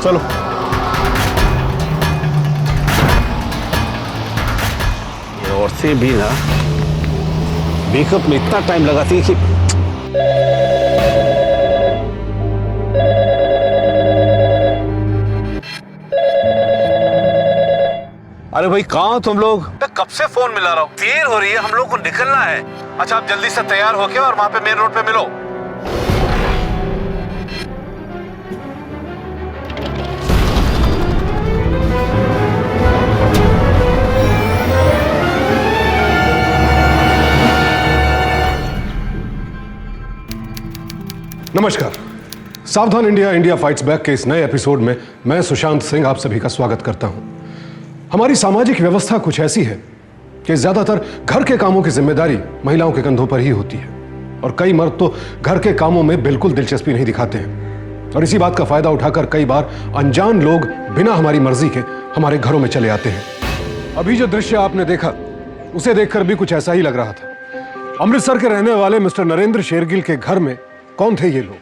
चलो ये औरतें भी ना मेकअप में इतना टाइम लगाती है कि अरे भाई कहाँ तुम लोग? मैं कब से फोन मिला रहा हूँ, देर हो रही है, हम लोग को निकलना है। अच्छा आप जल्दी से तैयार होके और वहां पे मेन रोड पे मिलो। नमस्कार, सावधान इंडिया इंडिया फाइट्स बैक के इस नए एपिसोड में मैं सुशांत सिंह आप सभी का स्वागत करता हूं। हमारी सामाजिक व्यवस्था कुछ ऐसी है कि ज्यादातर घर के कामों की जिम्मेदारी महिलाओं के कंधों पर ही होती है और कई मर्द तो घर के कामों में बिल्कुल दिलचस्पी नहीं दिखाते हैं और इसी बात का फायदा उठाकर कई बार अनजान लोग बिना हमारी मर्जी के हमारे घरों में चले आते हैं। अभी जो दृश्य आपने देखा उसे देखकर भी कुछ ऐसा ही लग रहा था। अमृतसर के रहने वाले मिस्टर नरेंद्र शेरगिल के घर में कौन थे ये लोग?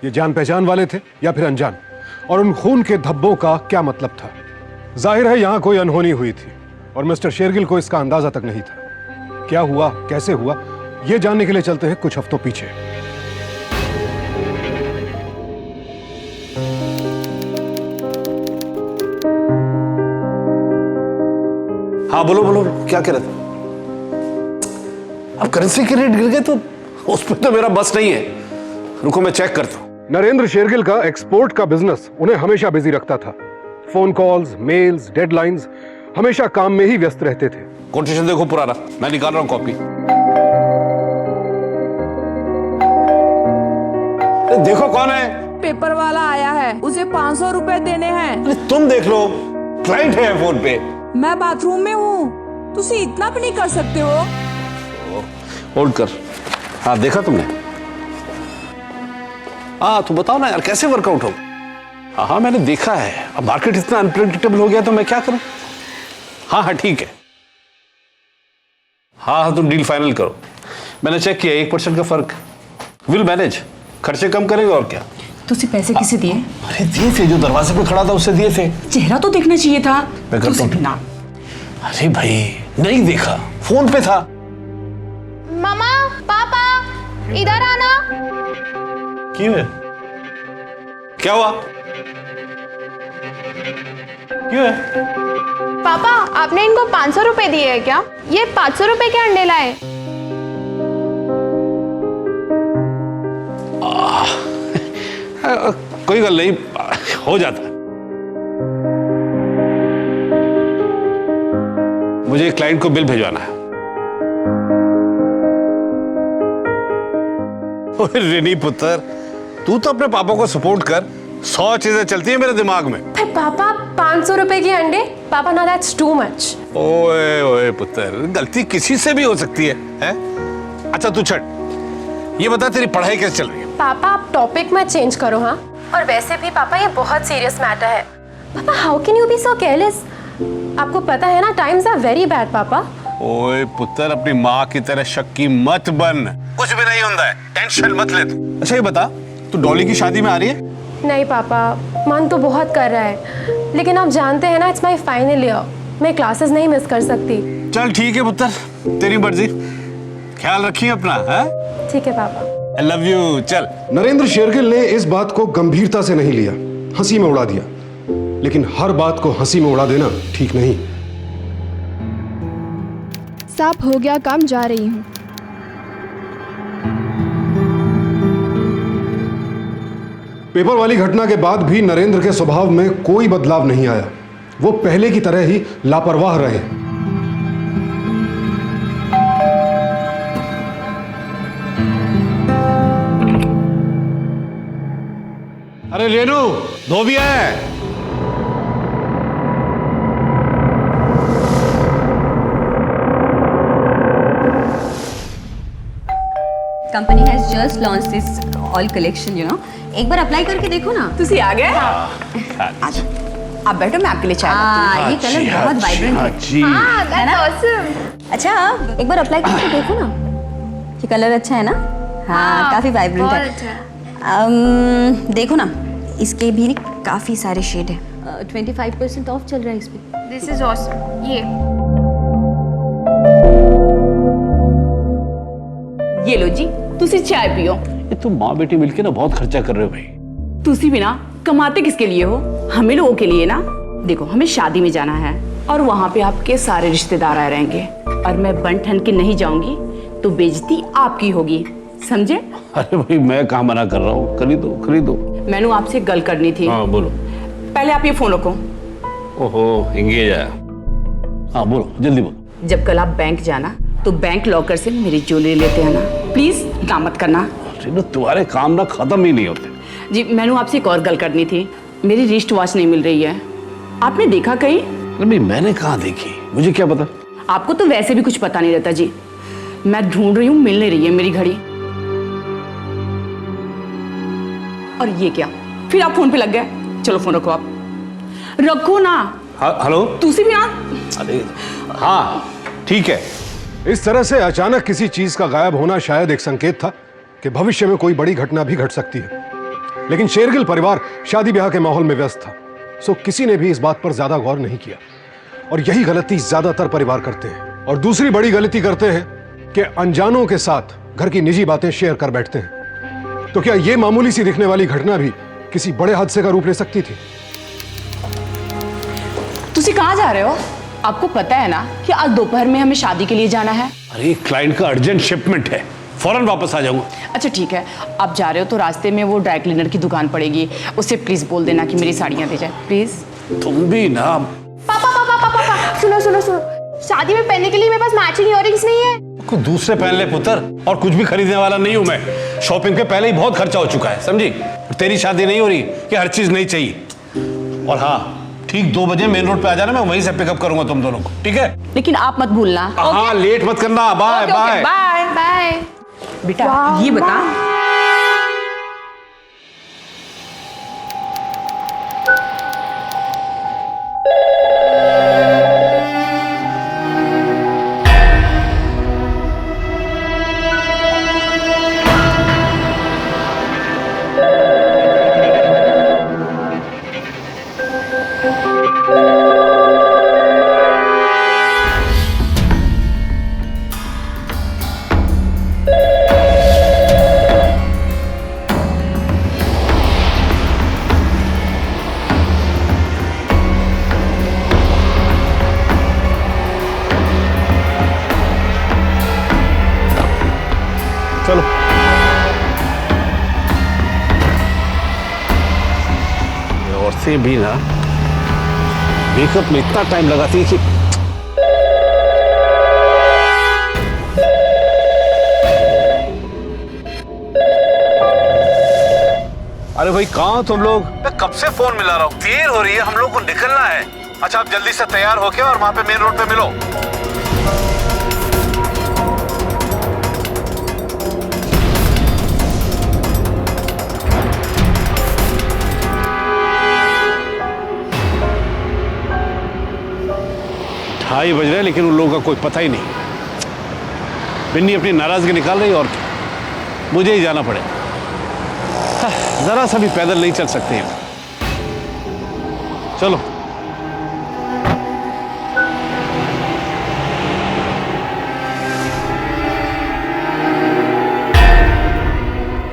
ये जान पहचान वाले थे या फिर अनजान? और उन खून के धब्बों का क्या मतलब था? जाहिर है यहां कोई अनहोनी हुई थी और मिस्टर शेरगिल को इसका अंदाजा तक नहीं था। क्या हुआ, कैसे हुआ, ये जानने के लिए चलते हैं कुछ हफ्तों पीछे। हाँ बोलो बोलो, क्या कह रहे थे? अब करेंसी के रेट गिर गए तो उस पर तो मेरा बस नहीं है। रुको मैं चेक करता हूं। नरेंद्र शेरगिल का एक्सपोर्ट का बिजनेस उन्हें हमेशा बिजी रखता था। फोन कॉल्स, मेल्स, डेडलाइंस, हमेशा काम में ही व्यस्त रहते थे। कोटेशन देखो पुराना, मैं निकाल रहा हूं कॉपी। देखो कौन है? पेपर वाला आया है, उसे 500 रुपए देने हैं। तुम देख लो, क्लाइंट है फोन पे। मैं बाथरूम में हूँ, तुसी इतना भी नहीं कर सकते हो? होल्ड कर। हाँ देखा तुमने? हाँ तो बताओ ना यार, कैसे वर्कआउट हो? हाँ हाँ मैंने देखा है। अब मार्केट इतना अनप्रेडिक्टेबल हो गया तो मैं क्या करूं? हाँ हाँ ठीक है। हाँ हाँ तुम डील फाइनल करो। मैंने चेक किया, 1% का फर्क विल मैनेज। खर्चे कम करेंगे और क्या। तुझे पैसे किसे दिए? अरे दिए थे, जो दरवाजे पे खड़ा था उससे दिए थे। चेहरा तो देखना चाहिए था। मैं करता हूं। ना अरे भाई नहीं देखा, फोन पे था। मामा, पापा, इधर आना। क्यों है? क्या हुआ? क्यों है? पापा, आपने इनको 500 रुपए दिए हैं क्या? ये 500 रुपए के अंडे लाए। कोई गल नहीं, हो जाता है। मुझे क्लाइंट को बिल भिजवाना है। रेनी पुत्र, तू तो अपने पापा को सपोर्ट कर। 100 चीजें चलती है मेरे दिमाग में। पापा 500 रुपए के अंडे? पापा ना, दैट्स टू मच। ओए ओए पुत्र, गलती किसी से भी हो सकती है, हैं? अच्छा तू छड़, ये बता तेरी पढ़ाई कैसे चल रही है? पापा आप टॉपिक मत चेंज करो। हाँ, और वैसे भी पापा ये बहुत सीरियस मैटर है। पापा how can you be so careless? आपको पता है ना, टाइम्स आर वेरी बैड। पापा ओए पुत्र, अपनी माँ की तरह शक्की मत बन। कुछ भी नहीं होता है, टेंशन मत ले तू। अच्छा ये बता, तू डॉली की शादी में आ रही है? नहीं पापा, मन तो बहुत कर रहा है, लेकिन आप जानते हैं ना, इट्स माय फाइनल ईयर। मैं क्लासेस नहीं मिस कर सकती। चल ठीक है पुत्र, तेरी मर्जी। ख्याल रखिए अपना। ठीक है पापा। I love you, चल। नरेंद्र शेरगिल ने इस बात को गंभीरता से नहीं लिया, हंसी में उड़ा दिया। लेकिन हर बात को हंसी में उड़ा देना ठीक नहीं। साफ हो गया काम, जा रही हूँ। पेपर वाली घटना के बाद भी नरेंद्र के स्वभाव में कोई बदलाव नहीं आया। वो पहले की तरह ही लापरवाह रहे। अरे रेनू, धोबिया है। Company has just launch this oil collection, you know. एक बार अप्लाई करके देखो ना। तुसी आ गए आजा। आप बैठो, मैं आपके लिए चाय लाती हूँ। ये कलर बहुत वाइब्रेंट है। है ना? अच्छा, एक बार अप्लाई करके देखो ना। ये कलर अच्छा है ना? हाँ, काफी वाइब्रेंट है। देखो ना, इसके भी काफी सारे शेड है। 25% ऑफ चल रहा है इस पे। This is awesome. ये लो जी, तुसी चाय पियो। ये तुम माँ बेटी मिलके ना बहुत खर्चा कर रहे हो भाई। तुसी भी ना कमाते किसके लिए हो? हमें लोगों के लिए ना। देखो, हमें शादी में जाना है और वहाँ पे आपके सारे रिश्तेदार आए रहेंगे और मैं बन ठन के नहीं जाऊंगी तो बेइज्जती आपकी होगी, समझे? अरे भाई, मैं कहाँ मना कर रहा हूँ, खरीदो खरीदो। मैंने आपसे गल करनी थी। हाँ बोलो। पहले आप ये फोन रखो। ओहो, एंगेज है। हाँ बोलो, जल्दी बोलो। जब कल आप बैंक जाना तो बैंक लॉकर से मेरी ज्वेलरी लेते आना, प्लीज ना मत करना। रेनू, तुम्हारे काम ना खत्म ही नहीं होते। जी, मैंने आपसे एक और गल करनी थी। मेरी रिस्ट वॉच नहीं मिल रही है, आपने देखा कहीं? अरे भाई, मैंने कहाँ देखी, मुझे क्या पता। आपको तो वैसे भी कुछ पता नहीं रहता जी। मैं ढूंढ रही हूँ, मिल नहीं रही है मेरी घड़ी। और ये क्या, फिर आप फोन पे लग गए? चलो फोन रखो, आप रखो ना। हेलो, तुसी भी ना। अरे हाँ ठीक है। इस तरह से अचानक किसी चीज का गायब होना शायद एक संकेत था कि भविष्य में कोई बड़ी घटना भी घट सकती है। लेकिन शेरगिल परिवार शादी ब्याह के माहौल में व्यस्त था, सो किसी ने भी इस बात पर ज्यादा गौर नहीं किया। और यही गलती ज्यादातर परिवार करते हैं। और दूसरी बड़ी गलती करते हैं कि अनजानों के साथ घर की निजी बातें शेयर कर बैठते हैं। तो क्या यह मामूली सी दिखने वाली घटना भी किसी बड़े हादसे का रूप ले सकती थी? तुसी कहाँ जा रहे हो? आपको पता है ना कि आज दोपहर में हमें शादी के लिए जाना है। अरे क्लाइंट का अर्जेंट शिपमेंट है, फौरन वापस आ जाऊंगा। अच्छा ठीक है, आप जा रहे हो तो रास्ते में वो ड्राई क्लीनर की दुकान पड़ेगी, उससे प्लीज बोल देना कि मेरी साड़ियाँ दे जाए, प्लीज। तुम भी ना। पापा, सुनो सुनो सुनो, शादी में पहनने के लिए मेरे पास मैचिंग इयररिंग्स नहीं है। कुछ दूसरे पहन ले पुत्र, और कुछ भी खरीदने वाला नहीं हूं मैं। शॉपिंग पे पहले ही बहुत खर्चा हो चुका है, समझी? तेरी शादी नहीं हो रही कि हर चीज नहीं चाहिए। और हाँ, ठीक 2 बजे मेन रोड पे आ जाना, मैं वहीं से पिकअप करूंगा तुम दोनों को, ठीक है? लेकिन आप मत भूलना। हाँ, लेट मत करना। Bye bye bye bye. बेटा। ये बता, चलो। ये औरतें भी ना मेकअप में इतना टाइम लगाती है कि अरे भाई, कहाँ तुम लोग? मैं कब से फोन मिला रहा हूँ, देर हो रही है, हम लोग को निकलना है। अच्छा, आप जल्दी से तैयार होके और वहां पे मेन रोड पे मिलो। ढाई बज रहे हैं, लेकिन उन लोगों का कोई पता ही नहीं। बिन्नी अपनी नाराजगी निकाल रही, और मुझे ही जाना पड़े। जरा सा भी पैदल नहीं चल सकते हैं। चलो।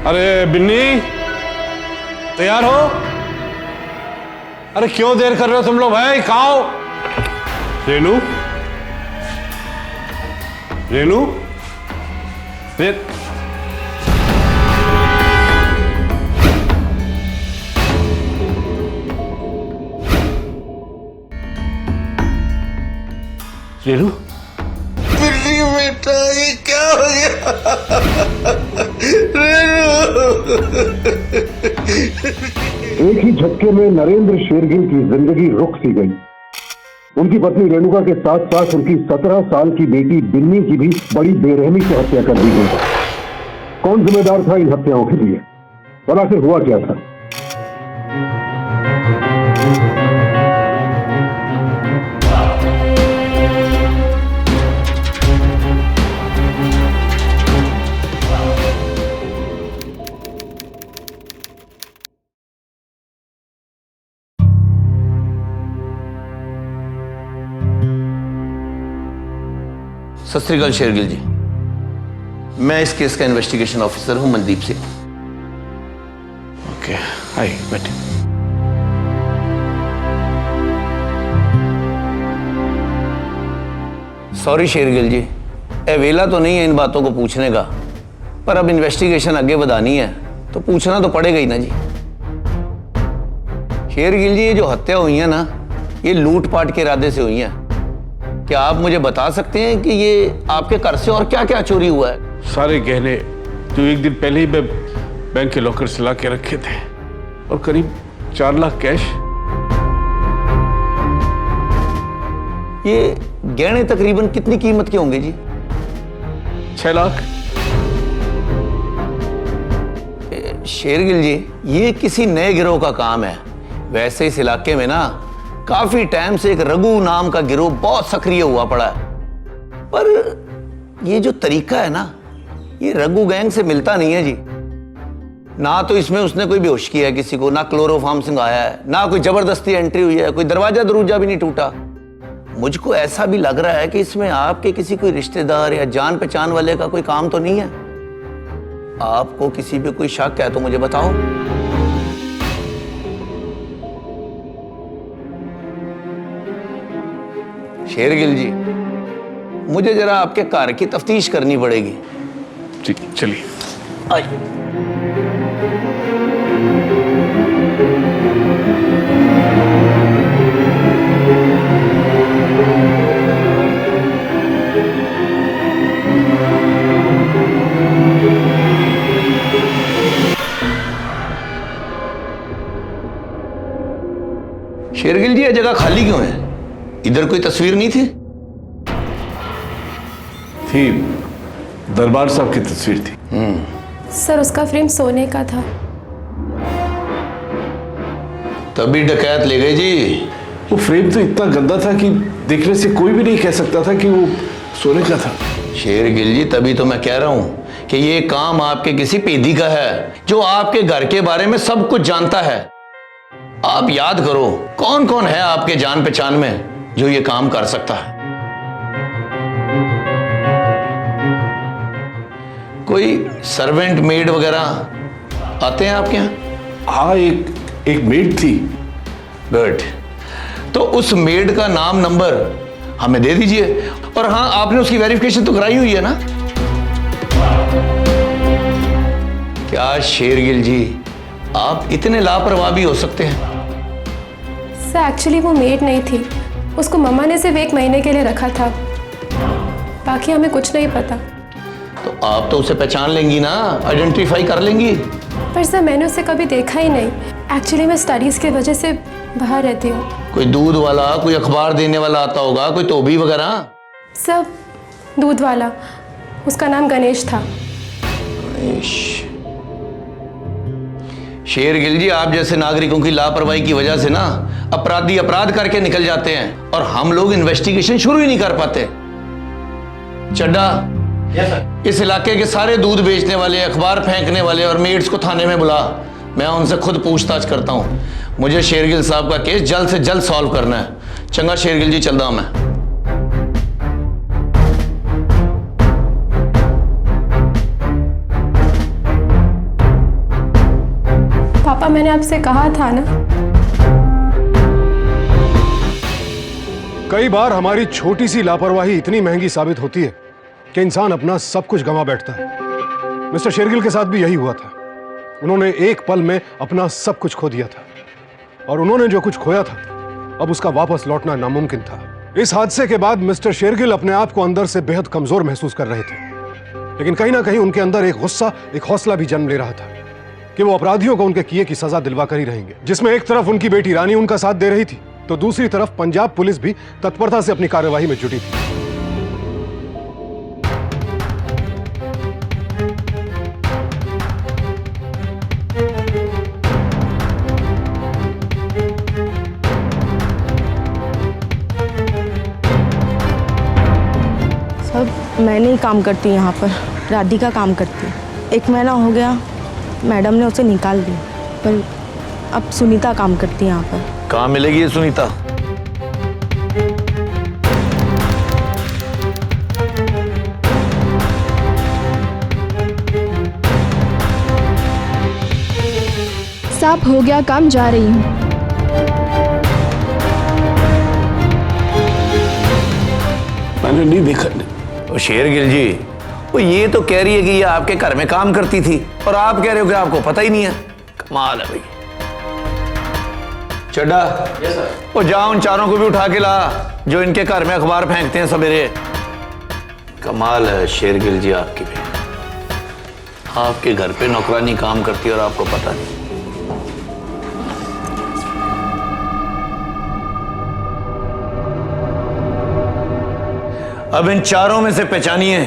अरे बिन्नी, तैयार हो? अरे क्यों देर कर रहे हो तुम लोग? भाई कहाँ हो? रेनू, रेनू, रेनू, नहीं बेटा, ये क्या हो गया? एक ही झटके में नरेंद्र शेरगिल की जिंदगी रुक सी गई। उनकी पत्नी रेणुका के साथ साथ उनकी 17 साल की बेटी बिन्नी की भी बड़ी बेरहमी से हत्या कर दी गई। कौन जिम्मेदार था इन हत्याओं के लिए? और आखिर हुआ क्या था? सत श्री अकाल शेरगिल जी, मैं इस केस का इन्वेस्टिगेशन ऑफिसर हूं, मनदीप सिंह। ओके, हाय, बैठे। सॉरी शेरगिल जी, वेला तो नहीं है इन बातों को पूछने का, पर अब इन्वेस्टिगेशन आगे बढ़ानी है तो पूछना तो पड़ेगा ही ना जी। शेरगिल जी, ये जो हत्या हुई है ना, ये लूटपाट के इरादे से हुई है। क्या आप मुझे बता सकते हैं कि ये आपके घर से और क्या क्या चोरी हुआ है? सारे गहने जो एक दिन पहले ही मैं बैंक के लॉकर से ला के रखे थे, और करीब 4 लाख कैश। ये गहने तकरीबन कितनी कीमत के होंगे जी? 6 लाख। शेरगिल जी, ये किसी नए गिरोह का काम है। वैसे इस इलाके में ना काफी टाइम से एक रघु नाम का गिरोह बहुत सक्रिय हुआ पड़ा है, पर ये जो तरीका है ना, ये रघु गैंग से मिलता नहीं है जी। ना तो इसमें उसने कोई बेहोश किया है किसी को, ना क्लोरोफॉर्म सिंघाया है, ना कोई जबरदस्ती एंट्री हुई है, कोई दरवाजा दरूजा भी नहीं टूटा। मुझको ऐसा भी लग रहा है कि इसमें आपके किसी कोई रिश्तेदार या जान पहचान वाले का कोई काम तो नहीं है। आपको किसी पे कोई शक है तो मुझे बताओ। शेरगिल जी, मुझे जरा आपके कार की तफ्तीश करनी पड़ेगी। जी चलिए। आइए। शेरगिल जी, यह जगह खाली क्यों है? इधर कोई तस्वीर नहीं थी? थी, दरबार साहब की तस्वीर थी। सर, उसका फ्रेम सोने का था। तभी डकैत ले गए जी। वो फ्रेम तो इतना गंदा था कि देखने से कोई भी नहीं कह सकता था कि वो सोने का था। शेरगिल जी, तभी तो मैं कह रहा हूं कि ये काम आपके किसी पेदी का है जो आपके घर के बारे में सब कुछ जानता है। आप याद करो, कौन कौन है आपके जान पहचान में जो ये काम कर सकता है? कोई सर्वेंट मेड वगैरह आते हैं आपके यहाँ? हाँ, एक मेड थी। गुड। तो उस मेड का नाम नंबर हमें दे दीजिए। और हाँ, आपने उसकी वेरिफिकेशन तो कराई हुई है ना? क्या शेरगिल जी, आप इतने लापरवाह भी हो सकते हैं? सर, एक्चुअली वो मेड नहीं थी, उसको मम्मा ने सिर्फ 1 महीने के लिए रखा था, बाकी हमें कुछ नहीं पता। तो आप तो उसे पहचान लेंगी ना, आइडेंटिफाई कर लेंगी। पर सर, मैंने उसे कभी देखा ही नहीं। एक्चुअली मैं स्टडीज की वजह से बाहर रहती हूँ। कोई दूध वाला, कोई अखबार देने वाला आता होगा, कोई तोबी वगैरह? सब दूध वाला, उसका नाम गणेश था। गणेश। शेरगिल जी, आप जैसे नागरिकों की लापरवाही की वजह से ना अपराधी अपराध करके निकल जाते हैं और हम लोग इन्वेस्टिगेशन शुरू ही नहीं कर पाते। चड्डा, इस इलाके के सारे दूध बेचने वाले, अखबार फेंकने वाले और मेड्स को थाने में बुला। मैं उनसे खुद पूछताछ करता हूं। मुझे शेरगिल साहब का केस जल्द से जल्द सॉल्व करना है। चंगा शेरगिल जी, चलता हूं मैं। पापा, मैंने आपसे कहा था ना। कई बार हमारी छोटी सी लापरवाही इतनी महंगी साबित होती है कि इंसान अपना सब कुछ गंवा बैठता है। मिस्टर शेरगिल के साथ भी यही हुआ था। उन्होंने एक पल में अपना सब कुछ खो दिया था, और उन्होंने जो कुछ खोया था अब उसका वापस लौटना नामुमकिन था। इस हादसे के बाद मिस्टर शेरगिल अपने आप को अंदर से बेहद कमजोर महसूस कर रहे थे, लेकिन कहीं ना कहीं उनके अंदर एक गुस्सा, एक हौसला भी जन्म ले रहा था कि वो अपराधियों को उनके किए की सजा दिलवा कर ही रहेंगे। जिसमें एक तरफ उनकी बेटी रानी उनका साथ दे रही थी, तो दूसरी तरफ पंजाब पुलिस भी तत्परता से अपनी कार्यवाही में जुटी थी। मैंने ही काम करती यहाँ पर, राधिका काम करती। 1 महीना हो गया मैडम ने उसे निकाल दिया, पर अब सुनीता काम करती यहाँ पर। कहाँ मिलेगी ये सुनीता? साहब हो गया काम, जा रही हूँ। मैंने नहीं देखा। वो शेरगिल जी, वो ये तो कह रही है कि ये आपके घर में काम करती थी और आप कह रहे हो कि आपको पता ही नहीं है। कमाल है भाई। चड्डा, वो जाओ उन चारों को भी उठा के ला जो इनके घर में अखबार फेंकते हैं सवेरे। कमाल है शेरगिल जी आपकी भी, आपके घर पे नौकरानी काम करती है और आपको पता नहीं। अब इन चारों में से पहचानिए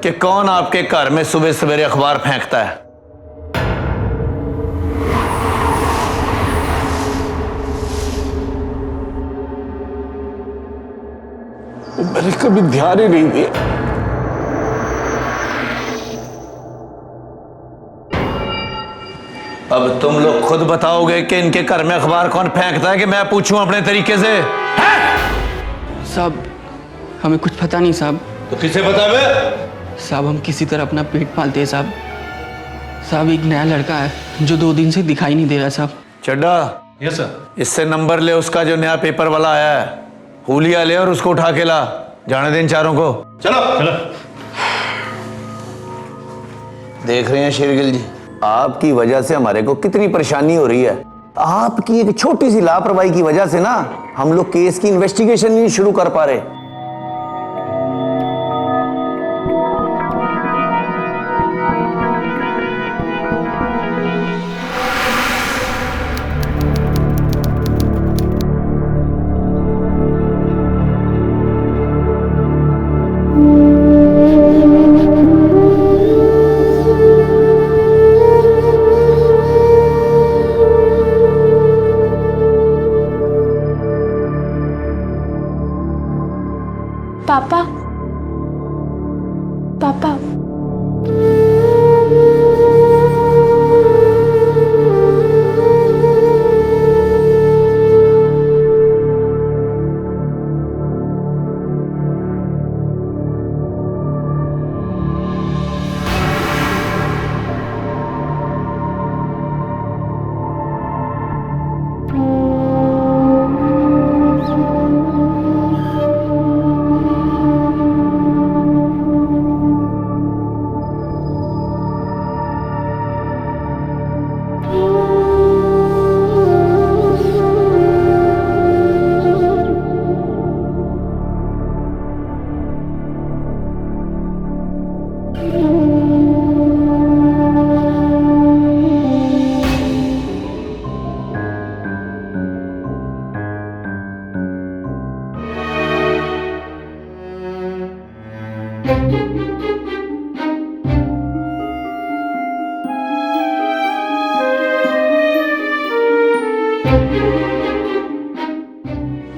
कि कौन आपके घर में सुबह सवेरे अखबार फेंकता है। मैंने कभी ध्यान ही नहीं दिया। अब तुम लोग खुद बताओगे कि इनके घर में अखबार कौन फेंकता है कि मैं पूछूं अपने तरीके से? साहब हमें कुछ पता नहीं साहब। तो किसे पता बे? साहब हम किसी तरह अपना पेट पालते हैं साहब। साहब एक नया लड़का है जो 2 दिन से दिखाई नहीं दे रहा साहब। चड्डा, यस सर। इससे नंबर ले उसका जो नया पेपर वाला आया है, हुलिया ले और उसको उठा के ला। जाने दे इन चारों को। चलो चलो। देख रहे हैं शेरगिल जी, आपकी वजह से हमारे को कितनी परेशानी हो रही है। आपकी एक छोटी सी लापरवाही की वजह से ना हम लोग केस की इन्वेस्टिगेशन नहीं शुरू कर पा रहे। पापा, पापा,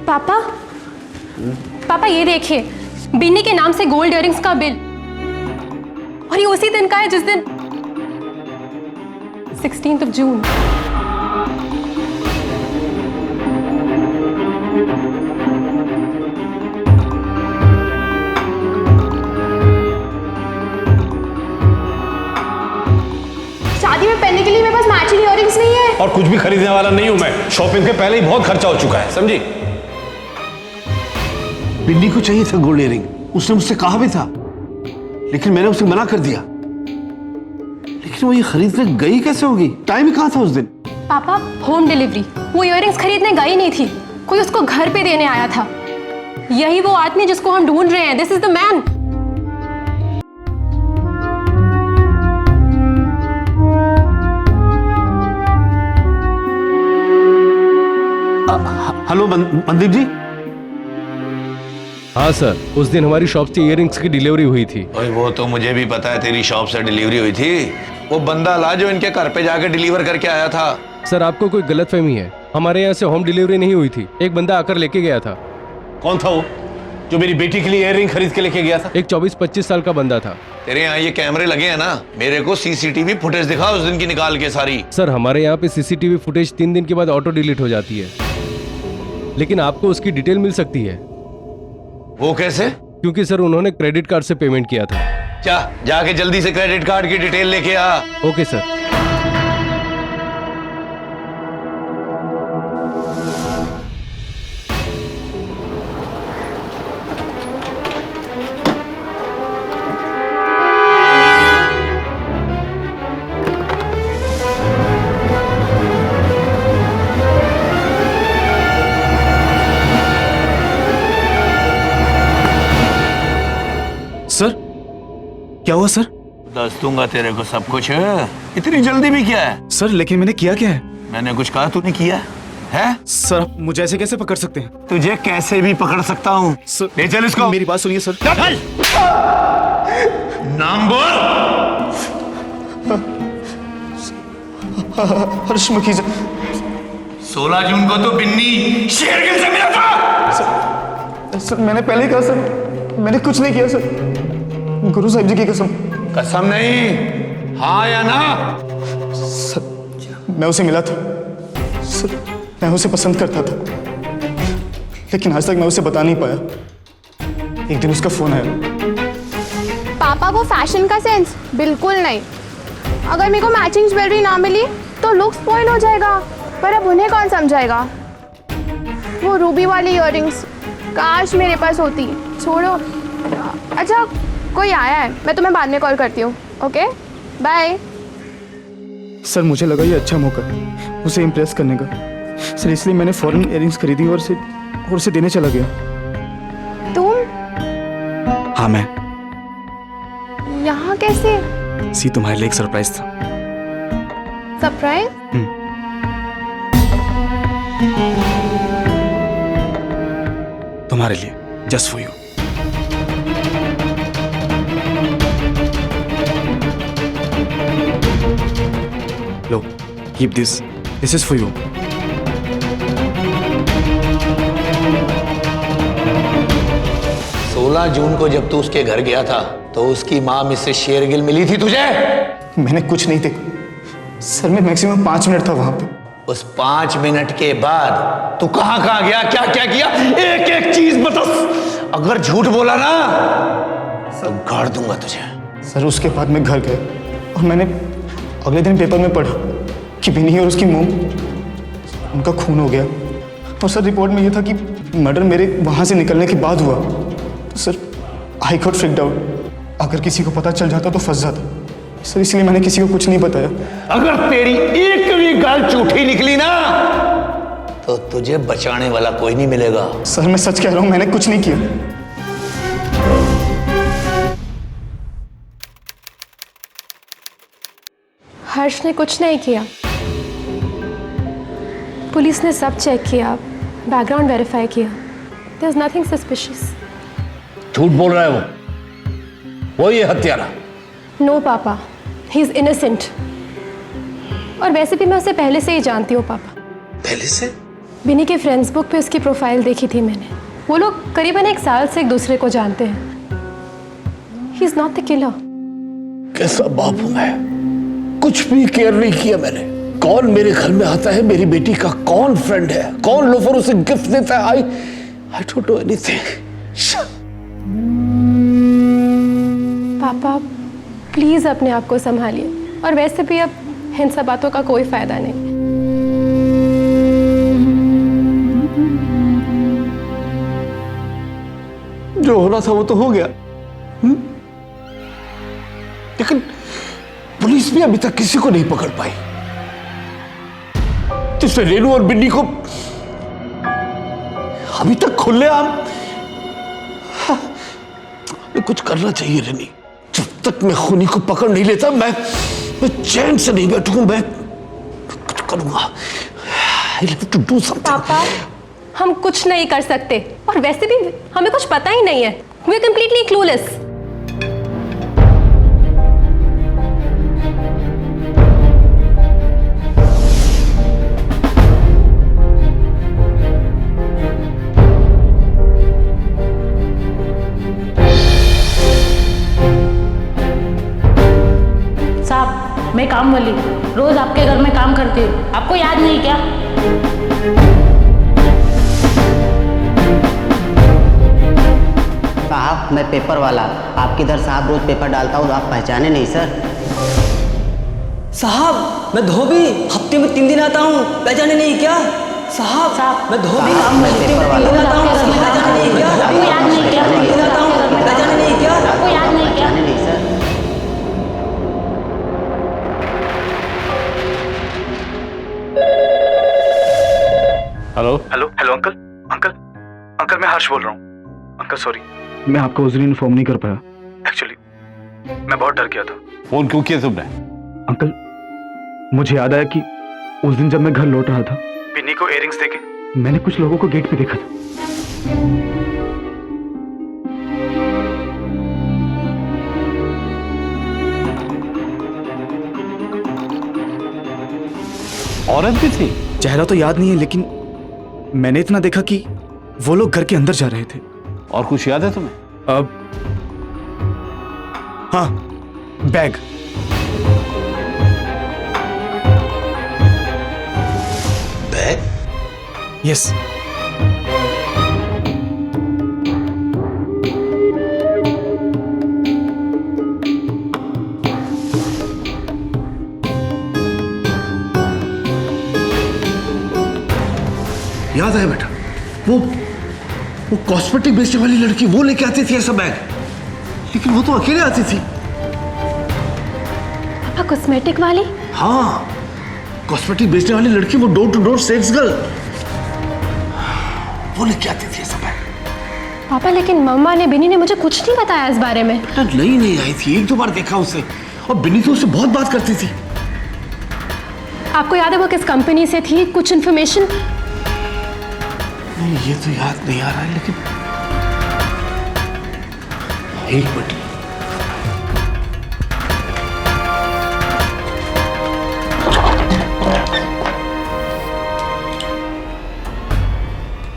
पापा, पापा ये देखिए, बिन्नी के नाम से गोल्ड इयररिंग्स का बिल, और ये उसी दिन का है जिस दिन 16th जून। शादी में पहनने के लिए मेरे पास मैचिंग इयररिंग्स नहीं है। और कुछ भी खरीदने वाला नहीं हूं मैं। शॉपिंग के पहले ही बहुत खर्चा हो चुका है, समझी? बिन्नी को चाहिए था गोल्ड इयररिंग, उसने मुझसे कहा भी था, लेकिन मैंने उसे मना कर दिया। लेकिन वो ये खरीदने गई कैसे होगी? टाइम ही कहाँ था उस दिन? पापा, होम डिलीवरी, वो इयररिंग्स खरीदने गई नहीं थी, कोई उसको घर पे देने आया था। यही वो आदमी जिसको हम ढूंढ रहे हैं। This is the man. Hello Mandeep ji. हाँ सर, उस दिन हमारी शॉप से इयररिंग्स की डिलीवरी हुई थी। ओए वो तो मुझे भी पता है, तेरी शॉप से डिलीवरी हुई थी। वो बंदा ला जो इनके घर पे जाके डिलीवर करके आया था। सर आपको कोई गलतफहमी है, हमारे यहाँ से होम डिलीवरी नहीं हुई थी, एक बंदा आकर लेके गया था। कौन था वो जो मेरी बेटी के लिए इयररिंग खरीद के लेके गया था? एक 24-25 साल का बंदा था। तेरे यहाँ ये कैमरे लगे हैं ना, मेरे को सीसीटीवी फुटेज दिखा उस दिन की निकाल के सारी। सर हमारे यहाँ पे सीसीटीवी फुटेज 3 दिन के बाद ऑटो डिलीट हो जाती है, लेकिन आपको उसकी डिटेल मिल सकती है। वो कैसे? क्योंकि सर उन्होंने क्रेडिट कार्ड से पेमेंट किया था। जाके जल्दी से क्रेडिट कार्ड की डिटेल लेके आ। Okay sir. सर क्या हुआ सर? दस दूंगा तेरे को सब कुछ। इतनी जल्दी भी क्या है? सर लेकिन मैंने किया क्या है? मैंने कुछ कहा तूने किया है? सर आप मुझे ऐसे कैसे पकड़ सकते हैं? तुझे कैसे भी पकड़ सकता हूँ। ले चल इसको। मेरी बात सुनिए सर। नाम बोल। हर्ष मखीजा। 16 जून को तो बिन्नी शेरगिल से मिला था। सर मैंने पहले ही कहा सर, मैंने कुछ नहीं किया सर, गुरु साहिब जी की कसम। कसम नहीं, हाँ या ना? सर मैं उसे मिला था सर, मैं उसे पसंद करता था, लेकिन आज तक मैं उसे बता नहीं पाया। एक दिन उसका फोन आया। पापा वो फैशन का सेंस बिल्कुल नहीं। अगर मेरे को मैचिंग ज्वेलरी ना मिली तो लुक स्पॉइल हो जाएगा, पर अब उन्हें कौन समझाएगा। वो रूबी वाली इयररिंग्स काश मेरे पास होती। छोड़ो। अच्छा कोई आया है, मैं तुम्हें बाद में कॉल करती हूँ। Okay bye. सर मुझे लगा ये अच्छा मौका है उसे इम्प्रेस करने का सर, इसलिए मैंने फॉरेन इयररिंग्स खरीदी और उसे देने चला गया। तुम हाँ मैं। यहाँ कैसे? सी तुम्हारे लिए एक सरप्राइज था। सरप्राइज? तुम्हारे लिए, just for you. Low, keep this is for you. सोलह जून को जब तू उसके घर गया था तो उसकी माँ मिसेस शेरगिल मिली थी तुझे? मैंने कुछ नहीं देखा सर, मैं मैक्सिमम 5 मिनट था वहां पे। उस 5 मिनट के बाद तू कहां गया, क्या क्या किया, एक एक चीज बता। अगर झूठ बोला ना तो गाड़ दूंगा तुझे। सर उसके बाद मैं घर गया और मैंने अगले दिन पेपर में पढ़ा कि बिन्नी और उसकी मोम उनका खून हो गया। और सर रिपोर्ट में यह था कि मर्डर मेरे वहां से निकलने के बाद हुआ। तो sir I got freaked out, अगर किसी को पता चल जाता तो फंस जाता सर, इसलिए मैंने किसी को कुछ नहीं बताया। अगर तेरी एक भी गाल झूठी निकली ना तो तुझे बचाने वाला कोई नहीं मिलेगा। सर मैं सच कह रहा हूं, मैंने कुछ नहीं किया। हर्ष ने कुछ नहीं किया। पुलिस ने सब चेक किया, बैकग्राउंड वेरीफाई किया। There is nothing suspicious. झूठ बोल रहा है वो ये हत्यारा। नो पापा, ही इज इनोसेंट। और वैसे भी मैं उसे पहले से ही जानती हूँ पापा। पहले से? बिनी के फ्रेंड्स बुक पे उसकी प्रोफाइल देखी थी मैंने। वो लोग करीबन 1 साल से एक दूसरे को जानते हैं। He is not the killer. कैसा बाप हूं मैं, कुछ भी केयर नहीं किया मैंने। कौन मेरे घर में आता है, मेरी बेटी का कौन फ्रेंड है, कौन लोफर उसे गिफ्ट देता है, आई डोंट नो एनीथिंग। पापा प्लीज अपने आप को संभालिए, और वैसे भी अब इन सब बातों का कोई फायदा नहीं। जो होना था वो तो हो गया, लेकिन पुलिस भी अभी तक किसी को नहीं पकड़ पाई जिसने रेनू और बिन्नी को अभी तक खुलेआम कुछ करना चाहिए रेनी। जब तक मैं खूनी को पकड़ नहीं लेता मैं चैन से नहीं बैठूंगा। मैं कुछ करूंगा। I have to do something. पापा, हम कुछ नहीं कर सकते और वैसे भी हमें कुछ पता ही नहीं है। We are completely clueless. साहब, मैं काम वाली रोज आपके घर में काम करती हूँ, आपको याद नहीं क्या? साहब, मैं पेपर वाला, आपके इधर साहब रोज पेपर डालता हूँ, आप पहचाने नहीं सर? साहब मैं धोबी हफ्ते में 3 दिन आता हूँ, पहचाने नहीं क्या? साहब मैं धोबी साहब, मैं पेपर वाला। पहचाने नहीं क्या? आपको याद नहीं क्या? पहचाने नहीं क्या? आपको याद नहीं क्या? पहचाने नहीं sir? Hello hello hello uncle uncle uncle, मैं हर्ष बोल रहा हूँ। अंकल सॉरी, मैं आपको उस दिन इन्फॉर्म नहीं कर पाया। एक्चुअली मैं बहुत डर गया था। फोन क्यों किया तुमने? अंकल, मुझे याद आया कि उस दिन जब मैं घर लौट रहा था, बिन्नी को इयररिंग्स देके मैंने कुछ लोगों को गेट पे देखा था। औरत भी थी? चेहरा तो याद नहीं है, लेकिन मैंने इतना देखा कि वो लोग घर के अंदर जा रहे थे। और कुछ याद है तुम्हें? अब हाँ, बैग। बैग? यस। याद है बेटा, वो कॉस्मेटिक बेचने वाली लड़की वो लेके आती थी ऐसा बैग, लेकिन वो तो अकेले आती थी। पापा, कॉस्मेटिक वाली? हाँ, कॉस्मेटिक बेचने वाली लड़की, वो door to door sales girl, वो लेके आती थी ऐसा बैग। पापा, लेकिन मम्मा ने, बिन्नी ने मुझे कुछ नहीं बताया इस बारे में। बेटा नहीं आई थी, 1-2 बार देखा उसे, और बिन्नी तो उससे बहुत बात करती थी। आपको याद है वो किस कंपनी से थी? कुछ इन्फॉर्मेशन? नहीं, ये तो याद नहीं आ रहा है, लेकिन एक मिनट।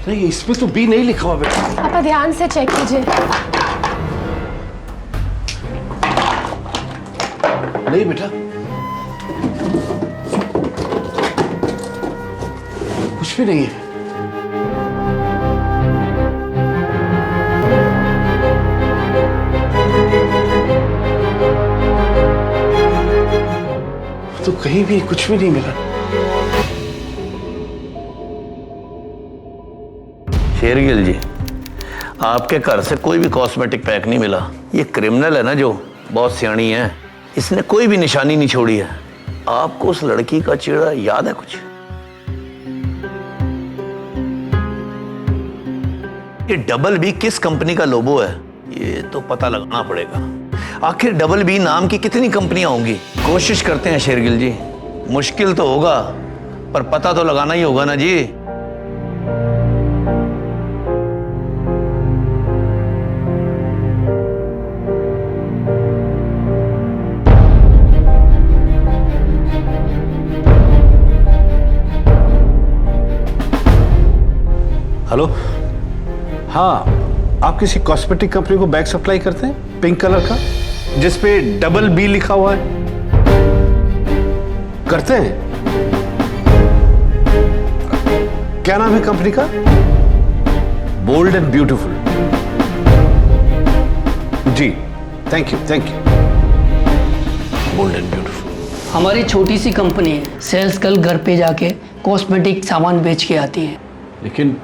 नहीं, इसमें तो बी नहीं लिखा हुआ बेटा। पापा, ध्यान से चेक कीजिए। नहीं बेटा, कुछ भी नहीं है। तो कहीं भी कुछ भी नहीं मिला। शेरगिल जी, आपके घर से कोई भी कॉस्मेटिक पैक नहीं मिला। ये क्रिमिनल है ना जो बहुत सियानी है, इसने कोई भी निशानी नहीं छोड़ी है। आपको उस लड़की का चेहरा याद है कुछ? ये डबल बी किस कंपनी का लोगो है, ये तो पता लगाना पड़ेगा। आखिर डबल बी नाम की कितनी कंपनियां होंगी? कोशिश करते हैं शेरगिल जी, मुश्किल तो होगा पर पता तो लगाना ही होगा ना जी। हेलो, हाँ, आप किसी कॉस्मेटिक कंपनी को बैग सप्लाई करते हैं पिंक कलर का जिसपे डबल बी लिखा हुआ है? करते हैं? क्या नाम है कंपनी का? Bold and beautiful. जी, thank you bold and beautiful. हमारी छोटी सी कंपनी है, सेल्स गर्ल घर पे जाके कॉस्मेटिक सामान बेच के आती है। लेकिन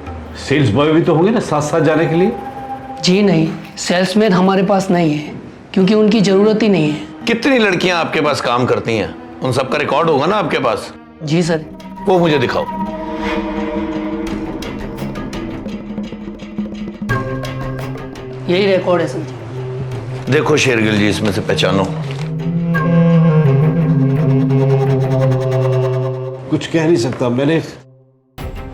सेल्स बॉय भी तो होंगे ना साथ साथ जाने के लिए? जी नहीं, सेल्समैन हमारे पास नहीं है क्योंकि उनकी जरूरत ही नहीं है। कितनी लड़कियां आपके पास काम करती हैं? उन सबका रिकॉर्ड होगा ना आपके पास? जी सर। वो मुझे दिखाओ। यही रिकॉर्ड है सर। देखो शेरगिल जी, इसमें से पहचानो। कुछ कह नहीं सकता, मैंने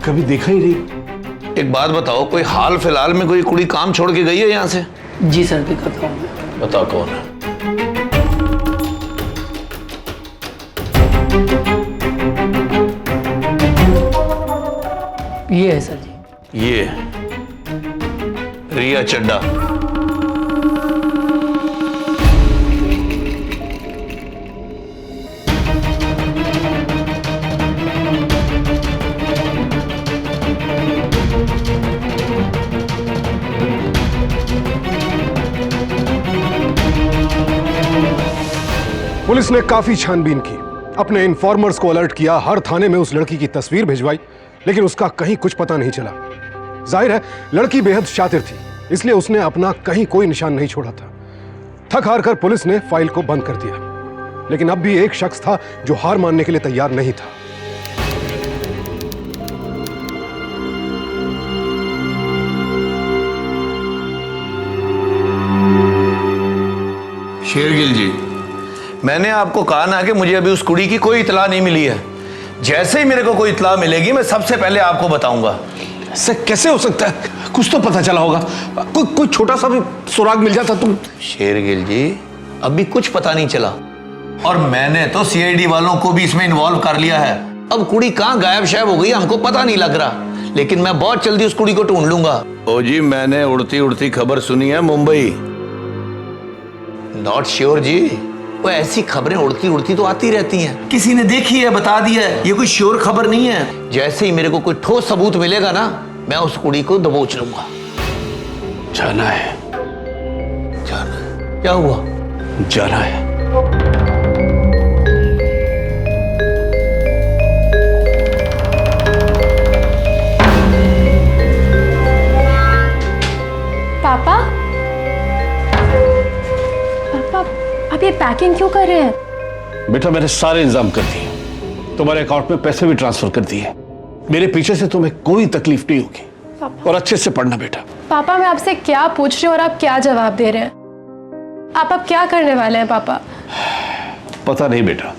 कभी देखा ही नहीं। एक बात बताओ, कोई हाल फिलहाल में कोई कुड़ी काम छोड़ के गई है यहाँ से? जी सर, दिखाता हूँ मैं। बताओ कौन है? ये है सर जी। ये रिया चड्डा। पुलिस ने काफी छानबीन की, अपने इन्फॉर्मर्स को अलर्ट किया, हर थाने में उस लड़की की तस्वीर भिजवाई, लेकिन उसका कहीं कुछ पता नहीं चला। जाहिर है लड़की बेहद शातिर थी, इसलिए उसने अपना कहीं कोई निशान नहीं छोड़ा था। थक हार कर पुलिस ने फाइल को बंद कर दिया, लेकिन अब भी एक शख्स था जो हार मानने के लिए तैयार नहीं था। शेरगिल जी, मैंने आपको कहा ना कि मुझे अभी उस कुड़ी की कोई इतला नहीं मिली है। जैसे ही मेरे को कोई इतला मिलेगी मैं सबसे पहले आपको बताऊंगा। ऐसे कैसे हो सकता है? कुछ तो पता चला होगा, कोई छोटा सा भी सुराग मिल जाता तुम। शेरगिल जी, अभी कुछ पता नहीं चला, और मैंने तो सीआईडी वालों को भी इसमें इन्वॉल्व कर लिया है। अब कुड़ी कहाँ गायब शायब हो गई हमको पता नहीं लग रहा, लेकिन मैं बहुत जल्दी उस कुड़ी को ढूंढ लूंगा। ओ जी, मैंने उड़ती उड़ती खबर सुनी है मुंबई। नॉट श्योर जी, वो ऐसी खबरें उड़ती उड़ती तो आती रहती हैं। किसी ने देखी है, बता दिया है, ये कोई श्योर खबर नहीं है। जैसे ही मेरे को कोई ठोस सबूत मिलेगा ना, मैं उस कुड़ी को दबोच लूंगा। जाना है। जाना है? क्या हुआ? जाना है। पापा, पापा आप ये पैकिंग क्यों कर रहे हैं? बेटा मैंने सारे इंतजाम कर दिए, तुम्हारे अकाउंट में पैसे भी ट्रांसफर कर दिए। मेरे पीछे से तुम्हें कोई तकलीफ नहीं होगी, और अच्छे से पढ़ना बेटा। पापा मैं आपसे क्या पूछ रही हूँ और आप क्या जवाब दे रहे हैं? आप अब क्या करने वाले हैं पापा? पता नहीं बेटा,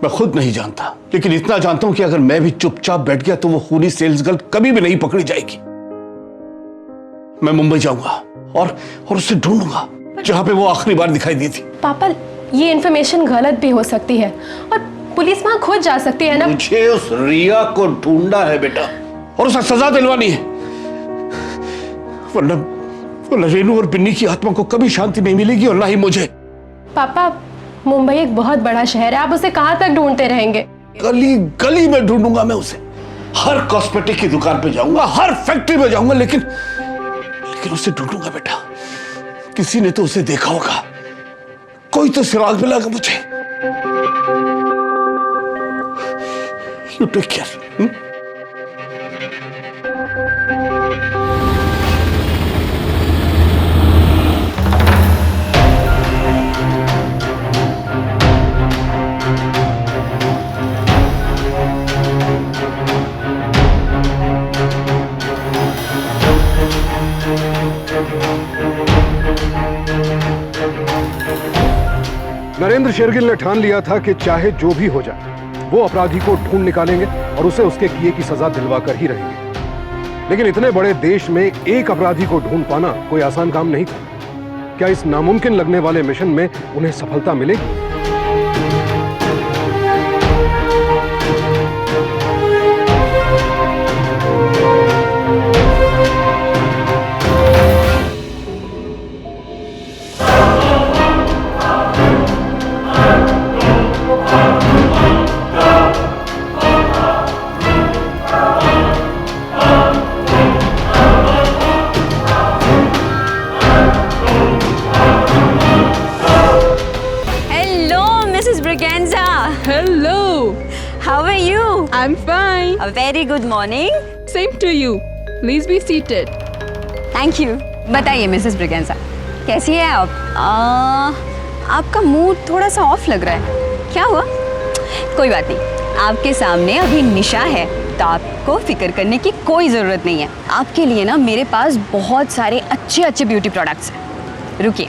मैं खुद नहीं जानता, लेकिन इतना जानता हूं कि अगर मैं भी चुपचाप बैठ गया तो वो खूनी सेल्स गर्ल कभी भी नहीं पकड़ी जाएगी। मैं मुंबई जाऊंगा और उसे ढूंढूंगा जहां पे वो आखिरी बार दिखाई दी थी। पापा ये इन्फॉर्मेशन गलत भी हो सकती है और पुलिस वहां खुद जा सकती है ना। मुझे उस रिया को ढूंढना है बेटा, और उसे सजा दिलवानी है, वरना रेनू और बिन्नी की आत्मा को कभी शांति नहीं मिलेगी, और ना ही मुझे। पापा मुंबई एक बहुत बड़ा शहर है, आप उसे कहां तक ढूंढते रहेंगे? गली गली में ढूंढूंगा मैं उसे, हर कॉस्मेटिक की दुकान पे जाऊंगा, हर फैक्ट्री में जाऊंगा, लेकिन उसे ढूंढूंगा बेटा। किसी ने तो उसे देखा होगा, कोई तो सुराग मिलेगा मुझे। You take care. Narendra Shergill ने ठान लिया था कि चाहे जो भी हो जाए वो अपराधी को ढूंढ निकालेंगे और उसे उसके किए की सजा दिलवा कर ही रहेंगे। लेकिन इतने बड़े देश में एक अपराधी को ढूंढ पाना कोई आसान काम नहीं था। क्या इस नामुमकिन लगने वाले मिशन में उन्हें सफलता मिलेगी? I'm fine. A very good morning. Same to you. Please be seated. Thank you. बताइए मिसेस ब्रिगेंजा, कैसी है आप? आपका मूड थोड़ा सा ऑफ लग रहा है, क्या हुआ? कोई बात नहीं, आपके सामने अभी निशा है, तो आपको फिक्र करने की कोई ज़रूरत नहीं है। आपके लिए ना मेरे पास बहुत सारे अच्छे अच्छे ब्यूटी प्रोडक्ट्स हैं। रुकिए,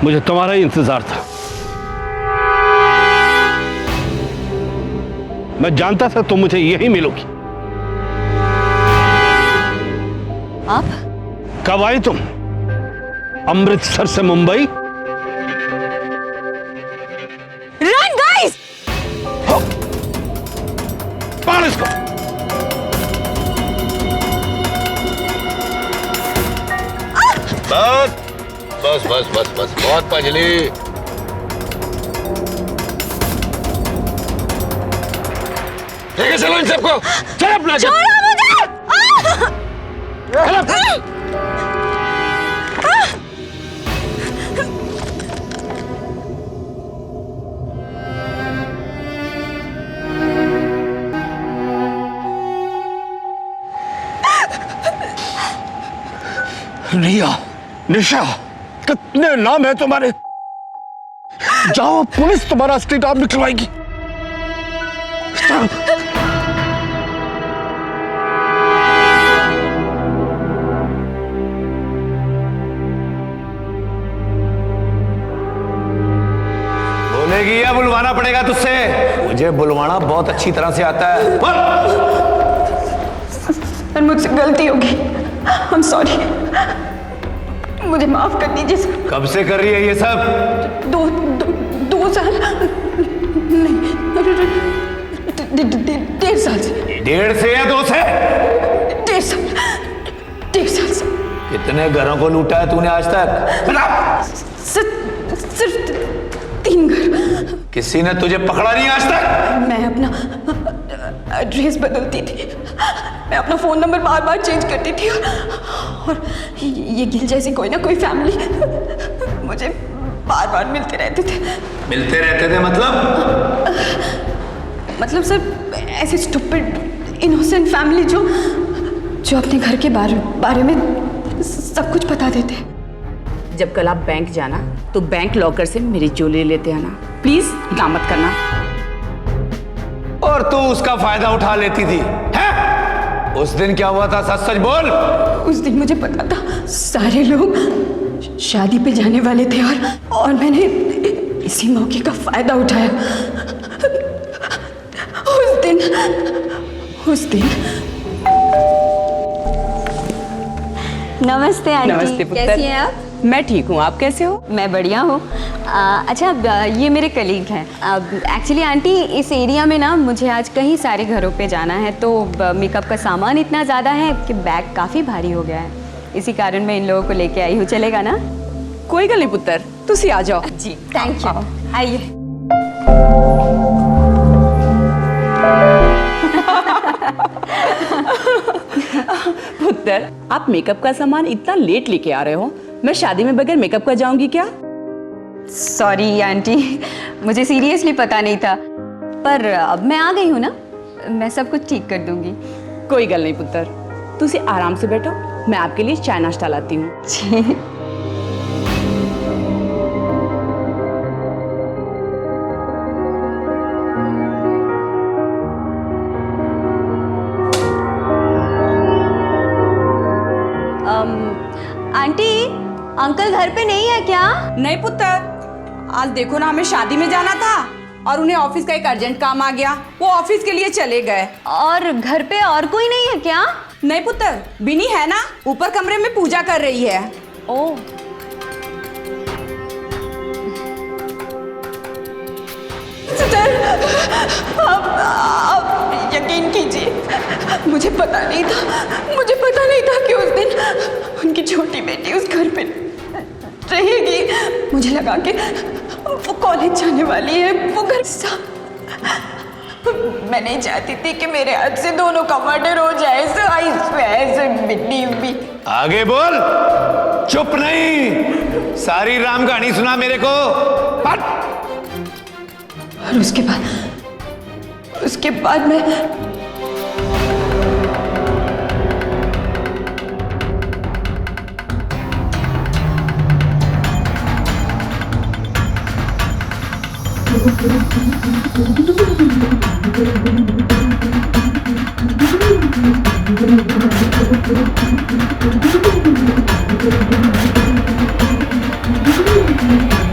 मुझे तुम्हारा ही इंतजार था। मैं जानता था तुम मुझे यही मिलोगी। आप कब आई तुम? अमृतसर से मुंबई? Run guys! पकड़ इसको। बस बस बस बस बस, बहुत पजली। लेके चलो इन सबको। चल अपना छोड़ो मुझे! रिया, निशा, कितने नाम है तुम्हारे? जाओ, पुलिस तुम्हारा असली नाम निकलवाएगी। बोलेगी या बुलवाना पड़ेगा तुझसे? मुझे बुलवाना बहुत अच्छी तरह से आता है। सर मुझसे गलती होगी, I'm sorry। मुझे माफ कर दीजिए सर। कब से कर रही है ये सब? दो साल नहीं, 1.5 साल से। 1.5 से या 2 से? 1.5 साल से। कितने घरों को लूटा है तूने आज तक? सिर्फ 3 घर। किसी ने तुझे पकड़ा नहीं आज तक? मैं अपना एड्रेस बदलती थी, मैं अपना फोन नंबर बार बार चेंज करती थी, और ये गिल जैसी कोई ना कोई फैमिली मुझे बार बार मिलते रहते थे। मिलते रहते थे मतलब सर ऐसी स्टूपिड इनोसेंट फैमिली जो अपने घर के बारे में सब कुछ बता देते। जब कल आप बैंक जाना तो बैंक लॉकर से मेरी ज्वेलरी लेते आना, प्लीज ना मत करना। और तू उसका फायदा उठा लेती थी, हैं? उस दिन क्या हुआ था, सच सच बोल। उस दिन मुझे पता था सारे लोग शादी पे जाने वाले थे, और मैंने इसी मौके का फायदा उठाया। उस दिन नमस्ते आंटी। नमस्ते पुत्र। कैसी हैं आप? मैं ठीक हूँ, आप कैसे हो? मैं बढ़िया हूँ। अच्छा, ये मेरे कलीग हैं। एक्चुअली आंटी, इस एरिया में ना मुझे आज कई सारे घरों पे जाना है, तो मेकअप का सामान इतना ज़्यादा है कि बैग काफ़ी भारी हो गया है। इसी कारण मैं इन लोगों को लेके आई हूँ। चलेगा ना? कोई गल नहीं पुत्र, तुसी आ जाओ। जी थैंक यू। आइए। पुत्र, आप मेकअप का सामान इतना लेट लेके आ रहे हो, मैं शादी में बगैर मेकअप का जाऊंगी क्या? सॉरी आंटी, मुझे सीरियसली पता नहीं था, पर अब मैं आ गई हूँ ना, मैं सब कुछ ठीक कर दूंगी। कोई गल नहीं पुत्र, तुसी आराम से बैठो, मैं आपके लिए चाय नाश्ता लाती हूँ। आंटी, अंकल घर पे नहीं है क्या? नहीं पुत्र, आज देखो ना, हमें शादी में जाना था और उन्हें ऑफिस का एक अर्जेंट काम आ गया, वो ऑफिस के लिए चले गए। और घर पे और कोई नहीं है क्या? नहीं पुत्र, बिनी है ना, ऊपर कमरे में पूजा कर रही है। ओह, आप यकीन कीजिए, मुझे पता नहीं था कि उस दिन उनकी छोटी बेटी उस घर पे रहेगी। मुझे लगा कि वो कॉलेज जाने वाली है, वो घर मैं नहीं चाहती थी कि मेरे हाथ से दोनों का मर्डर हो जाए। आगे बोल, चुप नहीं, सारी राम कहानी सुना मेरे को। और उसके बाद मैं Thank you.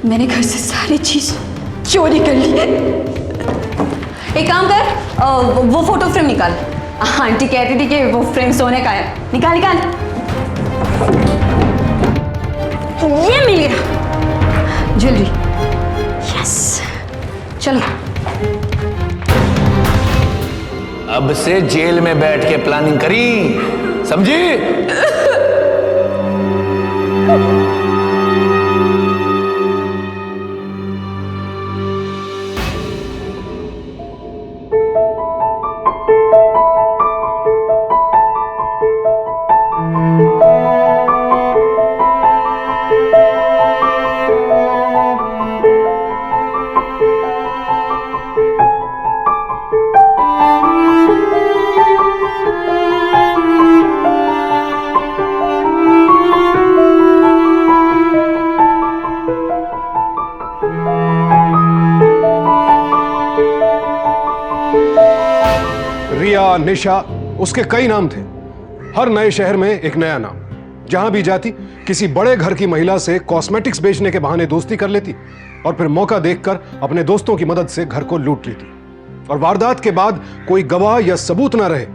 मैंने घर से सारी चीज चोरी कर ली है। एक काम कर, वो फोटो फ्रेम निकाल। आंटी कहती थी कि वो फ्रेम सोने का है। निकाल निकाल। ये मिल गया ज्वेलरी। यस, चलो। अब से जेल में बैठ के प्लानिंग करी, समझी? रिया, निशा, उसके कई नाम थे। हर नए शहर में एक नया नाम। जहां भी जाती किसी बड़े घर की महिला से कॉस्मेटिक्स बेचने के बहाने दोस्ती कर लेती और फिर मौका देखकर अपने दोस्तों की मदद से घर को लूट लेती। और वारदात के बाद कोई गवाह या सबूत ना रहे,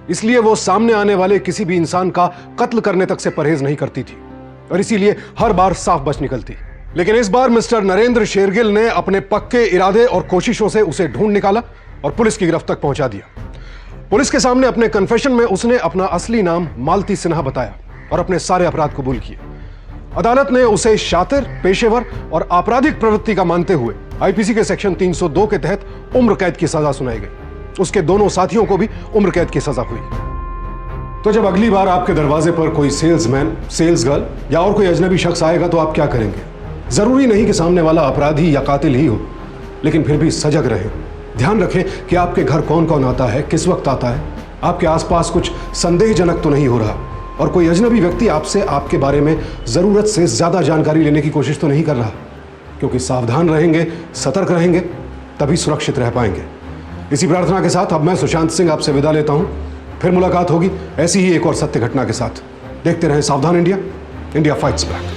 इसलिए वो सामने आने वाले किसी भी इंसान का कत्ल करने तक से परहेज नहीं करती थी और इसीलिए हर बार साफ बच निकलती। लेकिन इस बार मिस्टर नरेंद्र शेरगिल ने अपने पक्के इरादे और कोशिशों से उसे ढूंढ निकाला और पुलिस की गिरफ्त तक पहुंचा दिया। पुलिस के सामने अपने कन्फेशन में उसने अपना असली नाम मालती सिन्हा बताया और अपने सारे अपराध कबूल किए। अदालत ने उसे शातिर, पेशेवर और आपराधिक प्रवृत्ति का मानते हुए आईपीसी के सेक्शन 302 के तहत उम्र कैद की सजा सुनाई गई। उसके दोनों साथियों को भी उम्र कैद की सजा हुई। तो जब अगली बार आपके दरवाजे पर कोई सेल्समैन, सेल्स गर्ल या और कोई अजनबी शख्स आएगा तो आप क्या करेंगे? जरूरी नहीं कि सामने वाला अपराधी या कातिल ही हो, लेकिन फिर भी सजग रहें। ध्यान रखें कि आपके घर कौन कौन आता है, किस वक्त आता है, आपके आसपास कुछ संदेहजनक तो नहीं हो रहा और कोई अजनबी व्यक्ति आपसे आपके बारे में जरूरत से ज्यादा जानकारी लेने की कोशिश तो नहीं कर रहा। क्योंकि सावधान रहेंगे, सतर्क रहेंगे, तभी सुरक्षित रह पाएंगे। इसी प्रार्थना के साथ अब मैं सुशांत सिंह आपसे विदा लेता हूं। फिर मुलाकात होगी ऐसी ही एक और सत्य घटना के साथ। देखते रहें सावधान इंडिया, इंडिया फाइट्स बैक।